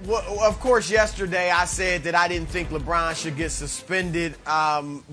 Well, of course, yesterday I said that I didn't think LeBron should get suspended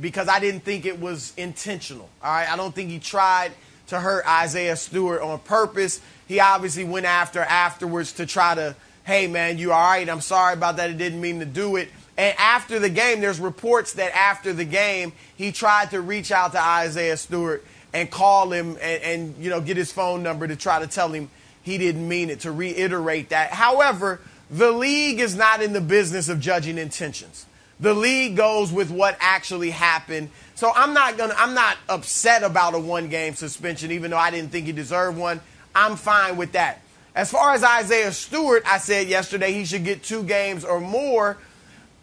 because I didn't think it was intentional. All right, I don't think he tried to hurt Isaiah Stewart on purpose. He obviously went afterwards to try to, hey, man, you all right? I'm sorry about that. I didn't mean to do it. And after the game, there's reports that after the game, he tried to reach out to Isaiah Stewart and call him and get his phone number to try to tell him he didn't mean it, to reiterate that. However, the league is not in the business of judging intentions. The league goes with what actually happened. So I'm not upset about a one-game suspension, even though I didn't think he deserved one. I'm fine with that. As far as Isaiah Stewart, I said yesterday he should get 2 games or more.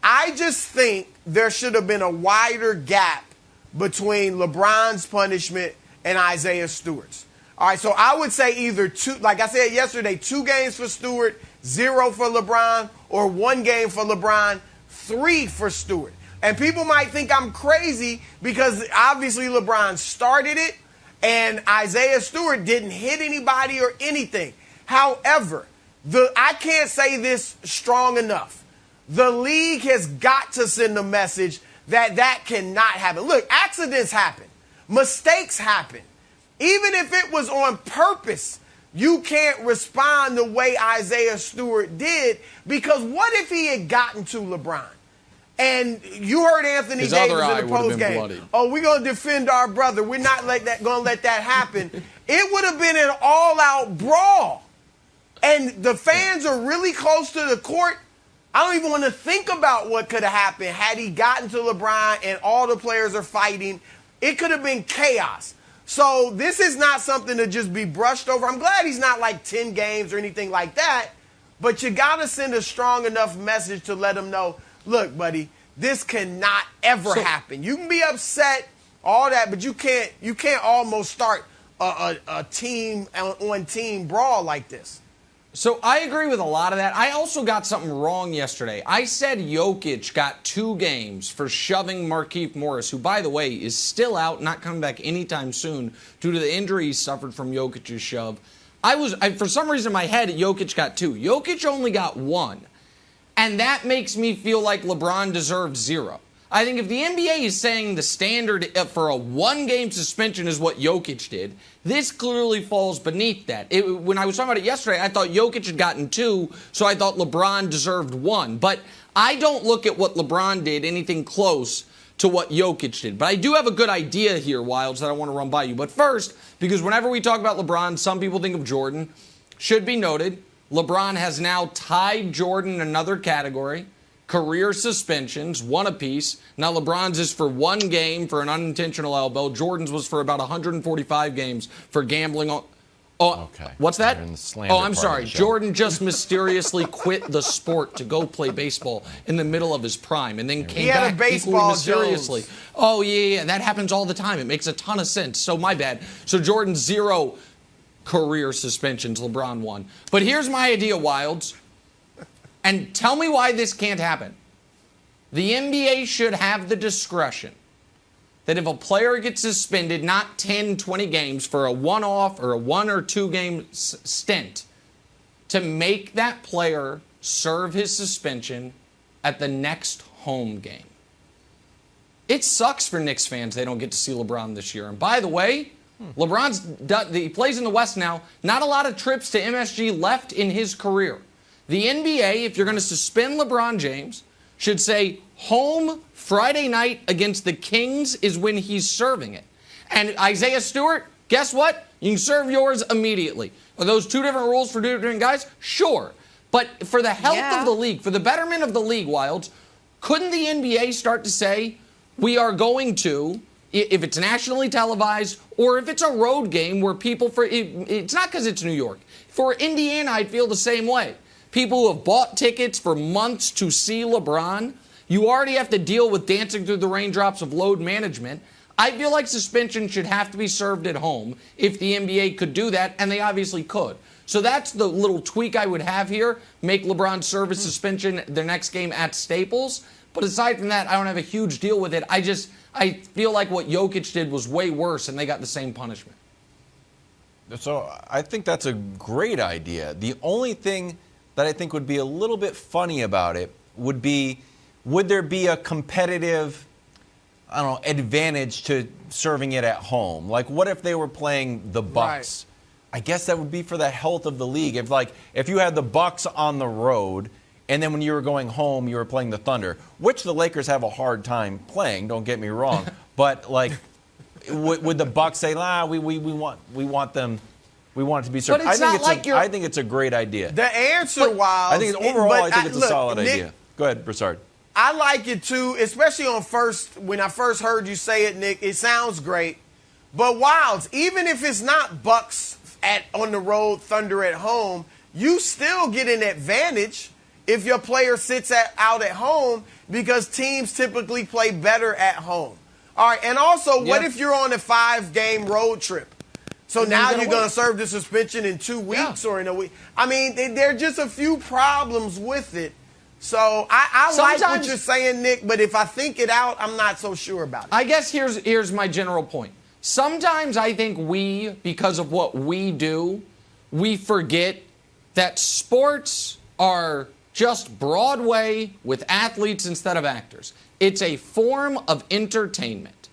I just think there should have been a wider gap between LeBron's punishment and Isaiah Stewart's. All right, so I would say either 2, like I said yesterday, 2 games for Stewart, 0 for LeBron, or 1 game for LeBron, 3 for Stewart. And people might think I'm crazy because obviously LeBron started it and Isaiah Stewart didn't hit anybody or anything. However, I can't say this strong enough. The league has got to send a message that cannot happen. Look, accidents happen. Mistakes happen. Even if it was on purpose, you can't respond the way Isaiah Stewart did, because what if he had gotten to LeBron? And you heard Anthony His Davis other eye in the would have been postgame. bloody. Oh, we're going to defend our brother. We're not going to let that happen. It would have been an all-out brawl. And the fans are really close to the court. I don't even want to think about what could have happened had he gotten to LeBron and all the players are fighting. It could have been chaos. So this is not something to just be brushed over. I'm glad he's not like 10 games or anything like that. But you got to send a strong enough message to let him know, look, buddy, this cannot ever happen. You can be upset, all that, but you can't almost start a team-on-team brawl like this. So I agree with a lot of that. I also got something wrong yesterday. I said Jokic got 2 games for shoving Markieff Morris, who, by the way, is still out, not coming back anytime soon due to the injury he suffered from Jokic's shove. For some reason in my head, Jokic got 2. Jokic only got 1. And that makes me feel like LeBron deserves 0. I think if the NBA is saying the standard for a 1-game suspension is what Jokic did, this clearly falls beneath that. When I was talking about it yesterday, I thought Jokic had gotten 2, so I thought LeBron deserved 1. But I don't look at what LeBron did anything close to what Jokic did. But I do have a good idea here, Wilds, that I want to run by you. But first, because whenever we talk about LeBron, some people think of Jordan. Should be noted, LeBron has now tied Jordan in another category. Career suspensions, 1 apiece. Now LeBron's is for 1 game for an unintentional elbow. Jordan's was for about 145 games for gambling on. Oh, okay. What's that? Oh, I'm sorry. Jordan just mysteriously quit the sport to go play baseball in the middle of his prime and then came back equally mysteriously. Jones. Oh, yeah. That happens all the time. It makes a ton of sense. So my bad. So Jordan 0 career suspensions. LeBron 1. But here's my idea, Wilds. And tell me why this can't happen. The NBA should have the discretion that if a player gets suspended, not 10, 20 games for a one-off or a 1 or 2 game stint, to make that player serve his suspension at the next home game. It sucks for Knicks fans they don't get to see LeBron this year. And by the way, he plays in the West now. Not a lot of trips to MSG left in his career. The NBA, if you're going to suspend LeBron James, should say home Friday night against the Kings is when he's serving it. And Isaiah Stewart, guess what? You can serve yours immediately. Are those 2 different rules for different guys? Sure. But for the health of the league, for the betterment of the league, Wilds, couldn't the NBA start to say, we are going to, if it's nationally televised or if it's a road game where people, it's not because it's New York. For Indiana, I'd feel the same way. People who have bought tickets for months to see LeBron, you already have to deal with dancing through the raindrops of load management. I feel like suspension should have to be served at home if the NBA could do that, and they obviously could. So that's the little tweak I would have here. Make LeBron serve his suspension their next game at Staples. But aside from that, I don't have a huge deal with it. I feel like what Jokic did was way worse, and they got the same punishment. So I think that's a great idea. The only thing that I think would be a little bit funny about it would be, would there be a competitive, I don't know, advantage to serving it at home? Like, what if they were playing the Bucks? Right. I guess that would be for the health of the league. If you had the Bucks on the road, and then when you were going home, you were playing the Thunder, which the Lakers have a hard time playing. Don't get me wrong, but like, would the Bucks say, we want them? We want it to be served. But I think it's a great idea. The answer, I think it's a solid idea. Go ahead, Broussard. I like it too, especially when I first heard you say it, Nick. It sounds great. But Wilds, even if it's not Bucks on the road, Thunder at home, you still get an advantage if your player sits out at home, because teams typically play better at home. All right, and also, what if you're on a 5-game road trip? So now you're going to serve the suspension in 2 weeks or in a week. I mean, there are just a few problems with it. So I like what you're saying, Nick, but if I think it out, I'm not so sure about it. I guess here's my general point. Sometimes I think because of what we do, we forget that sports are just Broadway with athletes instead of actors. It's a form of entertainment.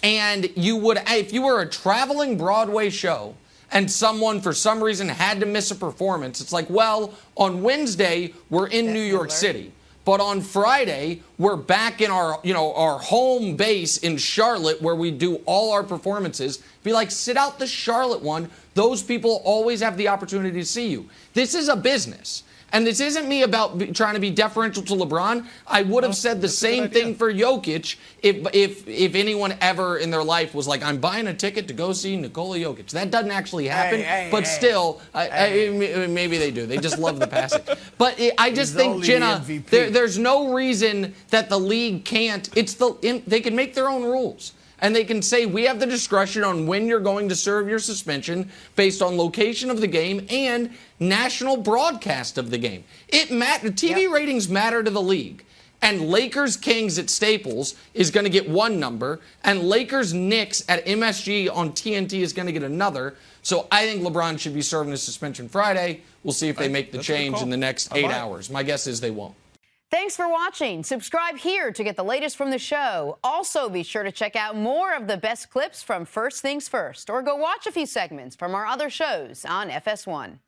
And if you were a traveling Broadway show and someone for some reason had to miss a performance, it's like, well, on Wednesday we're in New York City, but on Friday we're back in our home base in Charlotte where we do all our performances. Be like, sit out the Charlotte one. Those people always have the opportunity to see you. This is a business. And this isn't me about trying to be deferential to LeBron. I would have said the same thing for Jokic if anyone ever in their life was like, I'm buying a ticket to go see Nikola Jokic. That doesn't actually happen, but still, maybe they do. They just love the passage. But I just think, Jenna, there's no reason that the league can't. They can make their own rules. And they can say, we have the discretion on when you're going to serve your suspension based on location of the game and national broadcast of the game. TV ratings matter to the league. And Lakers-Kings at Staples is going to get one number, and Lakers-Knicks at MSG on TNT is going to get another. So I think LeBron should be serving his suspension Friday. We'll see if they make the change in the next 8 hours. My guess is they won't. Thanks for watching. Subscribe here to get the latest from the show. Also, be sure to check out more of the best clips from First Things First, or go watch a few segments from our other shows on FS1.